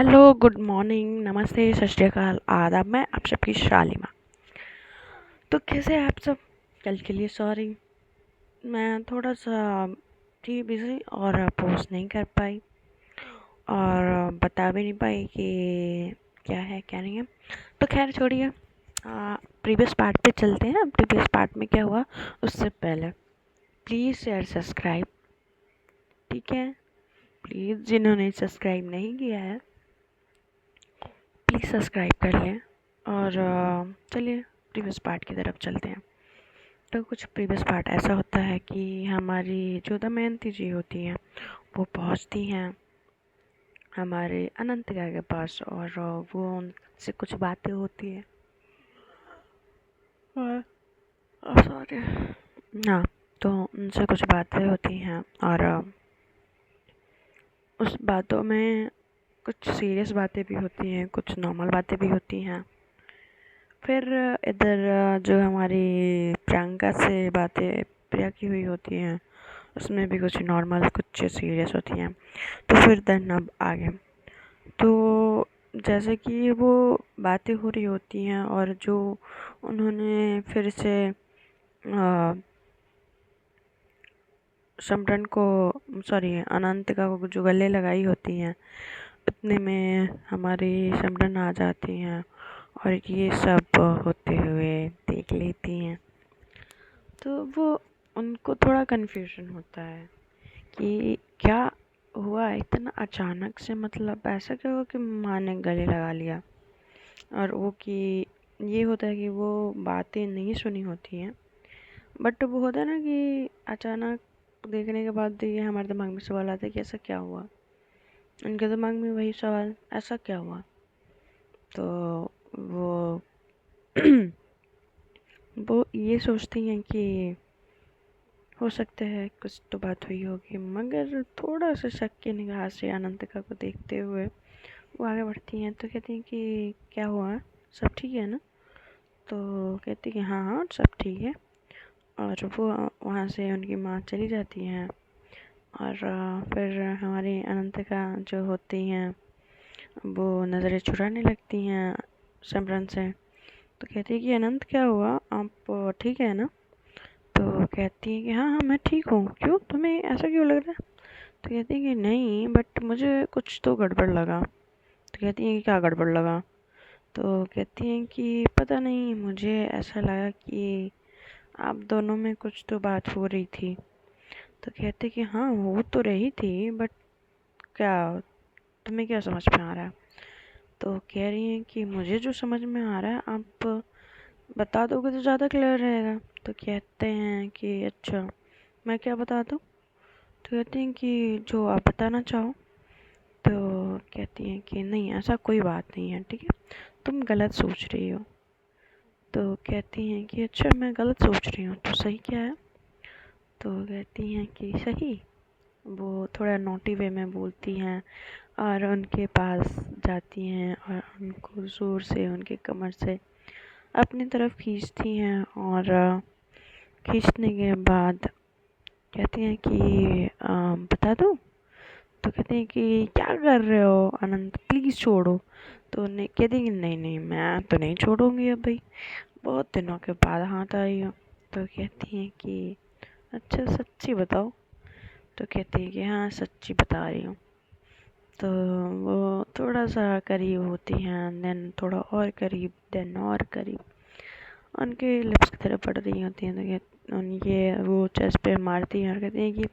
Hello, good morning, नमस्ते, सत श्री अकाल, आदाब। मैं आप सबकी शालिमा। तो कैसे हैं आप सब? कल के लिए सॉरी, मैं थोड़ा सा थी बिज़ी और पोस्ट नहीं कर पाई और बता भी नहीं पाई कि क्या है क्या नहीं है। तो खैर छोड़िए, प्रीवियस पार्ट पे चलते हैं। प्रीवियस पार्ट में क्या हुआ उससे पहले प्लीज़ शेयर सब्सक्राइब, ठीक है? प्लीज़ जिन्होंने सब्सक्राइब नहीं किया है प्लीज़ सब्सक्राइब कर लें। और चलिए प्रीवियस पार्ट की तरफ चलते हैं। तो कुछ प्रीवियस पार्ट ऐसा होता है कि हमारी जो दमयंती जी होती हैं वो पहुंचती हैं हमारे अनंतिका के पास और वो उनसे कुछ बातें होती हैं। और सॉरी, हाँ, तो उनसे कुछ बातें होती हैं और उस बातों में कुछ सीरियस बातें भी होती हैं, कुछ नॉर्मल बातें भी होती हैं। फिर इधर जो हमारी प्रियंका से बातें प्रिया की हुई होती हैं उसमें भी कुछ नॉर्मल कुछ सीरियस होती हैं। तो फिर देन अब आगे तो जैसे कि वो बातें हो रही होती हैं और जो उन्होंने फिर से सिमरन को सॉरी अनंतिका को जो गले लगाई होती हैं उतने में हमारी सिमरन आ जाती हैं और ये सब होते हुए देख लेती हैं। तो वो उनको थोड़ा कन्फ्यूजन होता है कि क्या हुआ इतना अचानक से, मतलब ऐसा क्या हुआ कि माँ ने गले लगा लिया। और वो कि ये होता है कि वो बातें नहीं सुनी होती हैं, बट वो होता है ना कि अचानक देखने के बाद ये हमारे दिमाग में सवाल आता है कि ऐसा क्या हुआ। उनके दिमाग में वही सवाल, ऐसा क्या हुआ। तो वो वो ये सोचती हैं कि हो सकता है कुछ तो बात हुई होगी, मगर थोड़ा सा शक की निगाह से अनंतिका को देखते हुए वो आगे बढ़ती हैं। तो कहती हैं कि क्या हुआ, सब ठीक है ना? तो कहती कि हाँ हाँ सब ठीक है। और वो वहाँ से उनकी माँ चली जाती हैं और फिर हमारी अनंतिका जो होती हैं वो नज़रें चुराने लगती हैं सिमरन से। तो कहती है कि अनंत क्या हुआ, आप ठीक है ना? तो कहती है कि हाँ हाँ मैं ठीक हूँ, क्यों तुम्हें ऐसा क्यों लग रहा है? तो कहती है कि नहीं बट मुझे कुछ तो गड़बड़ लगा। तो कहती है कि क्या गड़बड़ लगा? तो कहती हैं कि पता नहीं, मुझे ऐसा लगा कि आप दोनों में कुछ तो बात हो रही थी। तो कहते कि हाँ हो तो रही थी, बट क्या तुम्हें क्या समझ में आ रहा है? तो कह रही हैं कि मुझे जो समझ में आ रहा है आप बता दोगे तो ज़्यादा क्लियर रहेगा। तो कहते हैं कि अच्छा मैं क्या बता दूँ? तो कहते हैं कि जो आप बताना चाहो। तो कहती हैं कि नहीं ऐसा कोई बात नहीं है, ठीक है, तुम गलत सोच रही हो। तो कहती हैं कि अच्छा मैं गलत सोच रही हूँ तो सही क्या है? तो कहती हैं कि सही, वो थोड़ा नोटी वे में बोलती हैं और उनके पास जाती हैं और उनको ज़ोर से उनके कमर से अपनी तरफ खींचती हैं और खींचने के बाद कहती हैं कि बता दूँ? तो कहते हैं कि क्या कर रहे हो अनंत, प्लीज़ छोड़ो। तो नहीं, कहती हैं कि नहीं नहीं मैं तो नहीं छोड़ूंगी अब भाई, बहुत दिनों के बाद हाथ आई हो। तो कहती हैं कि अच्छा सच्ची बताओ? तो कहती है कि हाँ सच्ची बता रही हूँ। तो वो थोड़ा सा करीब होती हैं, देन थोड़ा और करीब, देन और करीब उनके लिप्स की तरफ बढ़ रही होती हैं। तो उनके वो चेस्ट पे मारती हैं और कहती हैं कि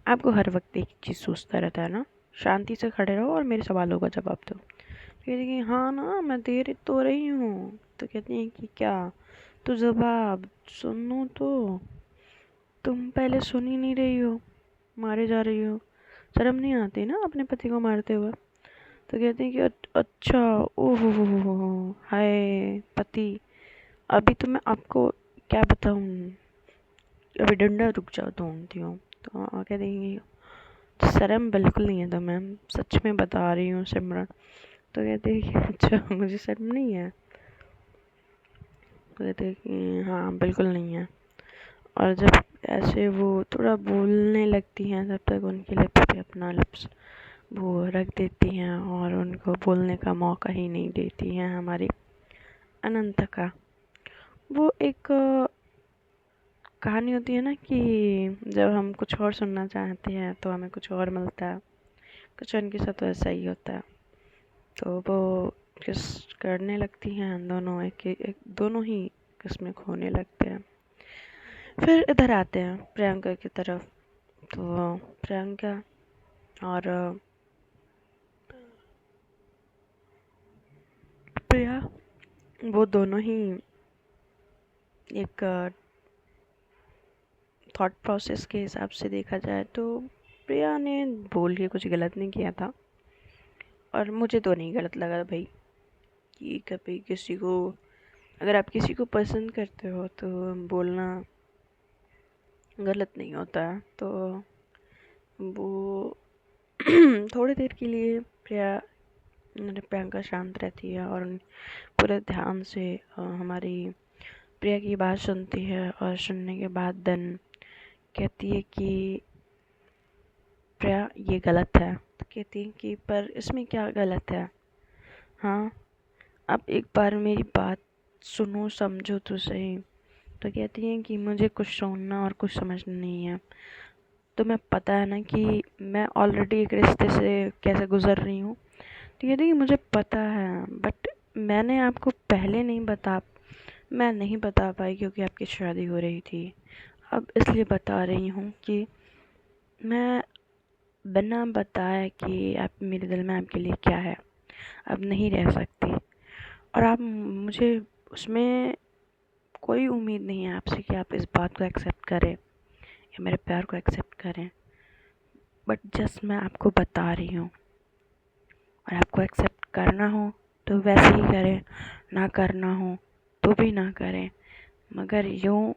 आपको हर वक्त एक चीज़ सोचता रहता है ना, शांति से खड़े रहो और मेरे सवालों का जवाब दो। कहती है कि हाँ ना मैं दे रही तो रही हूँ। तो कहती हैं कि क्या? तो जवाब सुनो तो, तुम पहले सुन ही नहीं रही हो, मारे जा रही हो, शर्म नहीं आती ना अपने पति को मारते हुए? तो कहती हैं कि अच्छा, ओहो हो हाय पति, अभी तो मैं आपको क्या बताऊँ, अभी डंडा रुक जाओ ढूंढती हूँ। तो कहती हैं कि शर्म बिल्कुल नहीं है तो मैम, सच में बता रही हूँ सिमरन। तो कहते हैं कि अच्छा मुझे शर्म नहीं है? तो कहते हैं कि हाँ बिल्कुल नहीं है। और जब ऐसे वो थोड़ा बोलने लगती हैं तब तक उनके लिप्स पे अपना लिप्स वो रख देती हैं और उनको बोलने का मौका ही नहीं देती हैं हमारी अनंत का। वो एक कहानी होती है ना कि जब हम कुछ और सुनना चाहते हैं तो हमें कुछ और मिलता है, कुछ उनके साथ वैसा ही होता है। तो वो किस करने लगती हैं, दोनों एक दोनों ही किस्में खोने लगते हैं। फिर इधर आते हैं प्रियंका की तरफ। तो प्रियंका और प्रिया, वो दोनों ही एक थॉट प्रोसेस के हिसाब से देखा जाए तो प्रिया ने बोल के कुछ गलत नहीं किया था, और मुझे तो नहीं गलत लगा भाई कि कभी किसी को, अगर आप किसी को पसंद करते हो तो बोलना गलत नहीं होता है। तो वो थोड़ी देर के लिए प्रियंका शांत रहती है और पूरे ध्यान से हमारी प्रिया की बात सुनती है, और सुनने के बाद देन कहती है कि प्रिया ये गलत है। तो कहती है कि पर इसमें क्या गलत है, हाँ आप एक बार मेरी बात सुनो समझो तो सही। तो कहती हैं कि मुझे कुछ सुनना और कुछ समझना नहीं है। तुम्हें पता है ना कि मैं ऑलरेडी एक रिश्ते से कैसे गुजर रही हूँ। तो कहती है कि मुझे पता है, बट मैंने आपको पहले मैं नहीं बता पाई क्योंकि आपकी शादी हो रही थी। अब इसलिए बता रही हूँ कि मैं बिना बताए कि आप मेरे दिल में आपके लिए क्या है अब नहीं रह सकती, और आप मुझे उसमें कोई उम्मीद नहीं है आपसे कि आप इस बात को एक्सेप्ट करें या मेरे प्यार को एक्सेप्ट करें। बट जस्ट मैं आपको बता रही हूँ, और आपको एक्सेप्ट करना हो तो वैसे ही करें, ना करना हो तो भी ना करें। मगर यूँ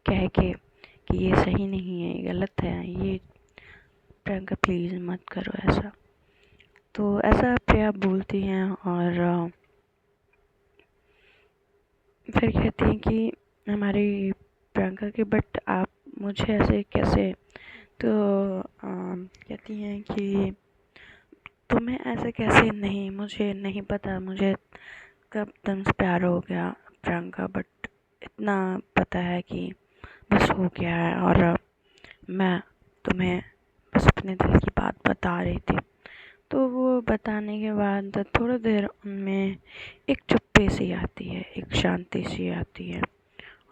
कह के कि ये सही नहीं है, ये गलत है, ये प्रियंका प्लीज़ मत करो ऐसा। तो ऐसा प्रिया बोलती हैं, और फिर कहती हैं कि हमारी प्रियंका की, बट आप मुझे ऐसे कैसे। तो कहती हैं कि तुम्हें ऐसे कैसे, नहीं मुझे नहीं पता मुझे कब तुमसे प्यार हो गया प्रियंका, बट इतना पता है कि बस हो गया है, और मैं तुम्हें बस अपने दिल की बात बता रही थी। तो वो बताने के बाद थोड़ी देर उनमें एक चुप्पी सी आती है, एक शांति सी आती है,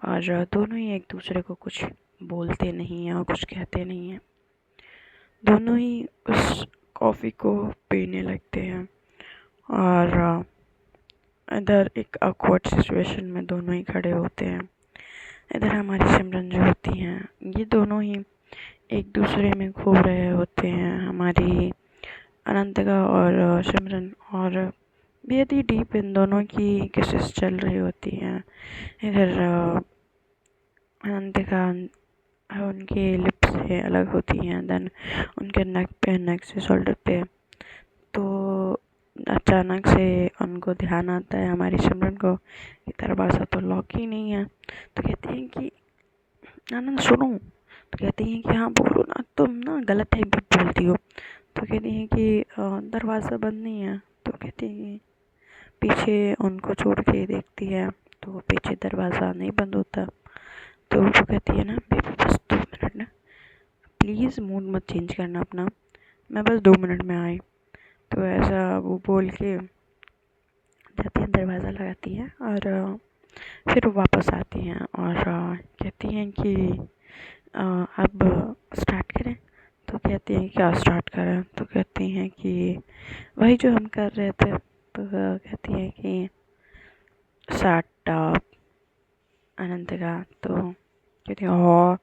और दोनों ही एक दूसरे को कुछ बोलते नहीं हैं और कुछ कहते नहीं हैं। दोनों ही उस कॉफ़ी को पीने लगते हैं, और इधर एक awkward सिचुएशन में दोनों ही खड़े होते हैं। इधर हमारी सिमरन जो होती हैं, ये दोनों ही एक दूसरे में खो रहे होते हैं, हमारी अनंतिका और सिमरन, और बेहद ही डीप इन दोनों की किसेस चल रही होती हैं। इधर अनंतिका उनके लिप्स से अलग होती हैं, देन उनके नेक से शोल्डर पे। तो अचानक से उनको ध्यान आता है हमारी सिमरन को कि दरवाज़ा तो लॉक ही नहीं है। तो कहती हैं कि आनंद सुनो। तो कहती हैं कि हाँ बोलो ना, तुम ना गलत टाइम पे बोलती हो। तो कहती हैं कि दरवाज़ा बंद नहीं है। तो कहती हैं, पीछे उनको छोड़ के देखती है तो पीछे दरवाज़ा नहीं बंद होता। तो वो कहती है ना, बेबी बस 2 मिनट ना, प्लीज़ मूड मत चेंज करना अपना, मैं बस 2 मिनट में आई। तो ऐसा वो बोल के जाती हैं, दरवाज़ा लगाती है, और फिर वापस आती हैं और कहती हैं कि अब स्टार्ट करें। तो कहती हैं क्या स्टार्ट करें। तो कहती हैं कि वही जो हम कर रहे थे। तो कहती हैं कि स्टार्ट अनंतिका। तो कहती हैं और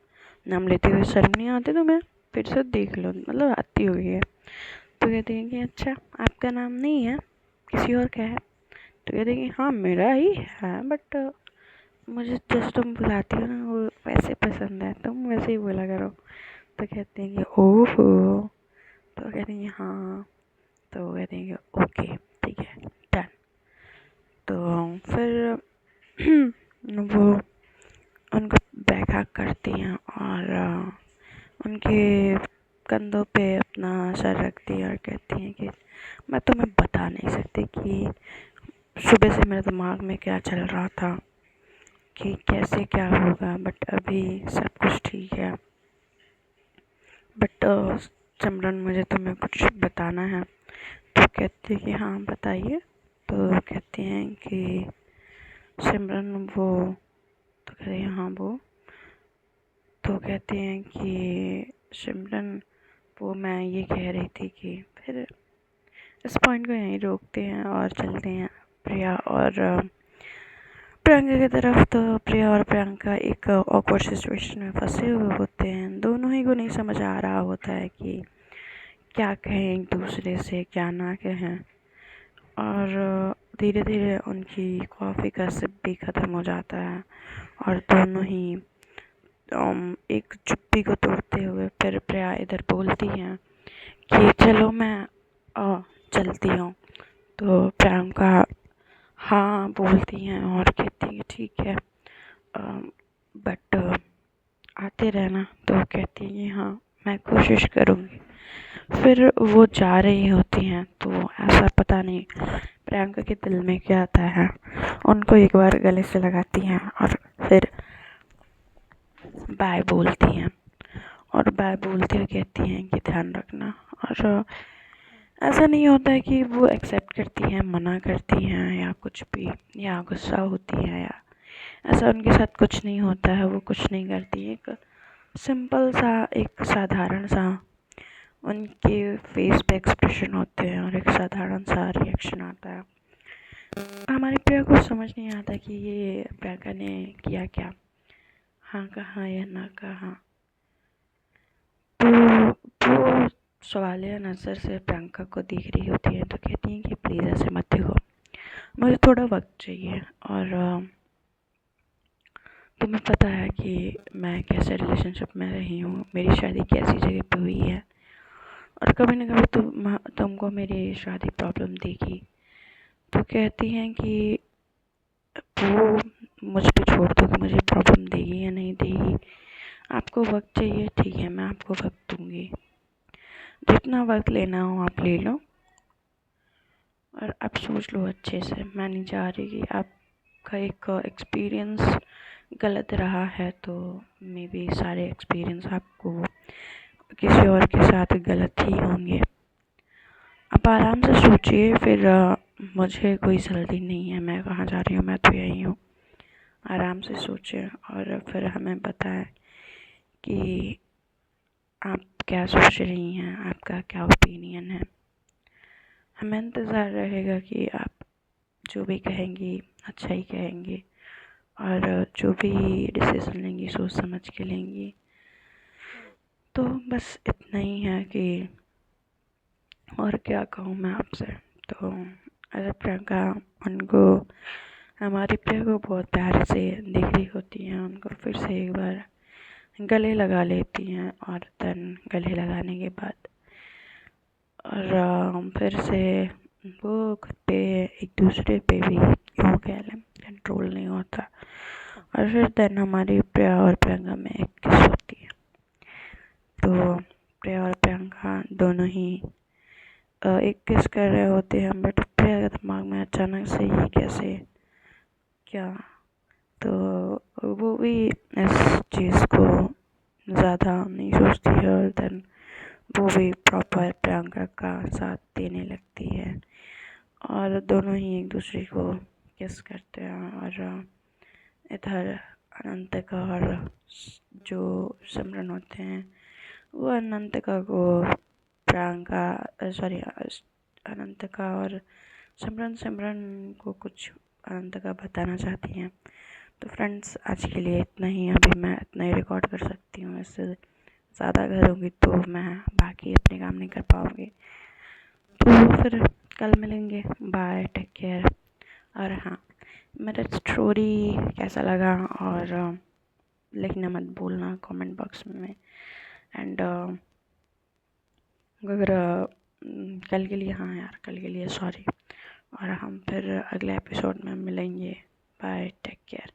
नाम लेते हुए शर्म नहीं आती तुम्हें, फिर से देख लो, मतलब आती हुई है। तो कहती हैं कि अच्छा आपका नाम नहीं है, किसी और का है। तो कहती हैं कि हाँ मेरा ही है, बट मुझे जैसे तुम बुलाती हो ना वो वैसे पसंद है, तुम वैसे ही बोला करो। तो कहते हैं कि ओहो। तो कहते हैं कि हाँ। तो कहते हैं कि ओके ठीक है डन। तो फिर वो उनको बैक हग करती हैं, और उनके कंधों पे अपना सर रखती है और कहती हैं कि मैं तुम्हें बता नहीं सकती कि सुबह से मेरे दिमाग में क्या चल रहा था कि कैसे क्या होगा, बट अभी सब कुछ ठीक है। बट सिमरन, मुझे तुम्हें कुछ बताना है। तो कहती है कि हाँ बताइए। तो कहती हैं कि सिमरन वो, तो कहती है हाँ वो। तो कहती हैं कि सिमरन वो, मैं ये कह रही थी कि, फिर इस पॉइंट को यहीं रोकते हैं और चलते हैं प्रिया और प्रियंका की तरफ। तो प्रिया और प्रियंका एक ऑकवर्ड सिचुएशन में फंसे हुए होते हैं। दोनों ही को नहीं समझ आ रहा होता है कि क्या कहें एक दूसरे से, क्या ना कहें। और धीरे धीरे उनकी कॉफ़ी का सिप भी ख़त्म हो जाता है और दोनों ही एक चुप्पी को तोड़ते हुए फिर प्रिया इधर बोलती हैं कि चलो मैं चलती हूँ। तो प्रियंका हाँ बोलती हैं और कहती है ठीक है, बट आते रहना। तो कहती है कि हाँ मैं कोशिश करूँगी। फिर वो जा रही होती हैं तो ऐसा पता नहीं प्रियंका के दिल में क्या आता है, उनको एक बार गले से लगाती हैं और फिर बाय बोलती हैं। और बाय बोलते हुए कहती हैं कि ध्यान रखना। और ऐसा नहीं होता है कि वो एक्सेप्ट करती हैं, मना करती हैं या कुछ भी, या गुस्सा होती है, या ऐसा उनके साथ कुछ नहीं होता है। वो कुछ नहीं करती। एक सिंपल सा, एक साधारण सा उनके फेस पे एक्सप्रेशन होते हैं और एक साधारण सा रिएक्शन आता है। हमारी प्रिया को समझ नहीं आता कि ये प्रियंका ने किया क्या, हाँ कहा या ना कहा। तो वो सवालिया नज़र से प्रियंका को देख रही होती है। तो कहती हैं कि प्लीज़ ऐसे मत देखो, मुझे थोड़ा वक्त चाहिए। और तुम्हें पता है कि मैं कैसे रिलेशनशिप में रही हूँ, मेरी शादी कैसी जगह पे हुई है, और कभी ना कभी तुमको मेरी शादी प्रॉब्लम देगी। तो कहती हैं कि वो मुझ पे छोड़ दो कि मुझे प्रॉब्लम देगी या नहीं देगी। आपको वक्त चाहिए, ठीक है मैं आपको वक्त दूँगी, जितना वक्त लेना हो आप ले लो। और आप सोच लो अच्छे से, मैं नहीं चाह रही कि आपका एक एक्सपीरियंस गलत रहा है, तो मे बी सारे एक्सपीरियंस आपको किसी और के साथ गलत ही होंगे। आप आराम से सोचिए। फिर मुझे कोई जल्दी नहीं है, मैं कहाँ जा रही हूँ, मैं तो यहीं हूँ। आराम से सोचिए और फिर हमें बताएं कि आप क्या सोच रही हैं, आपका क्या ओपिनियन है। हमें इंतज़ार रहेगा कि आप जो भी कहेंगी अच्छा ही कहेंगी, और जो भी डिसीज़न लेंगी सोच समझ के लेंगी। तो बस इतना ही है कि और क्या कहूँ मैं आपसे। तो अगर प्रियंका उनको, हमारी प्रिया को बहुत प्यार से देख रही होती हैं, उनको फिर से एक बार गले लगा लेती हैं। और देन गले लगाने के बाद और फिर से वो खुद पे एक दूसरे पे भी यूँ कह लें कंट्रोल नहीं होता। और फिर देन हमारी प्रिया और प्रियंका में एक किस होती है। तो प्रिया और प्रियंका दोनों ही एक किस कर रहे होते हैं, बट प्रिया के दिमाग में अचानक से ये कैसे क्या, तो वो भी इस चीज़ को ज़्यादा नहीं सोचती है और देन वो भी प्रॉपर प्रियंका का साथ देने लगती है और दोनों ही एक दूसरे को किस करते हैं। और इधर अनंतिका और जो सिमरन होते हैं वो अनंतिका को अनंतिका और सिमरन को कुछ अनंतिका बताना चाहती हैं। तो फ्रेंड्स आज के लिए इतना ही, अभी मैं इतना ही रिकॉर्ड कर सकती हूँ, इससे ज़्यादा करूँगी तो मैं बाकी अपने काम नहीं कर पाऊँगी। तो फिर कल मिलेंगे, बाय, टेक केयर। और हाँ, मेरा स्टोरी कैसा लगा और लिखना मत भूलना कमेंट बॉक्स में। एंड अगर कल के लिए, हाँ यार कल के लिए सॉरी। और हम फिर अगले एपिसोड में मिलेंगे। Bye, take care.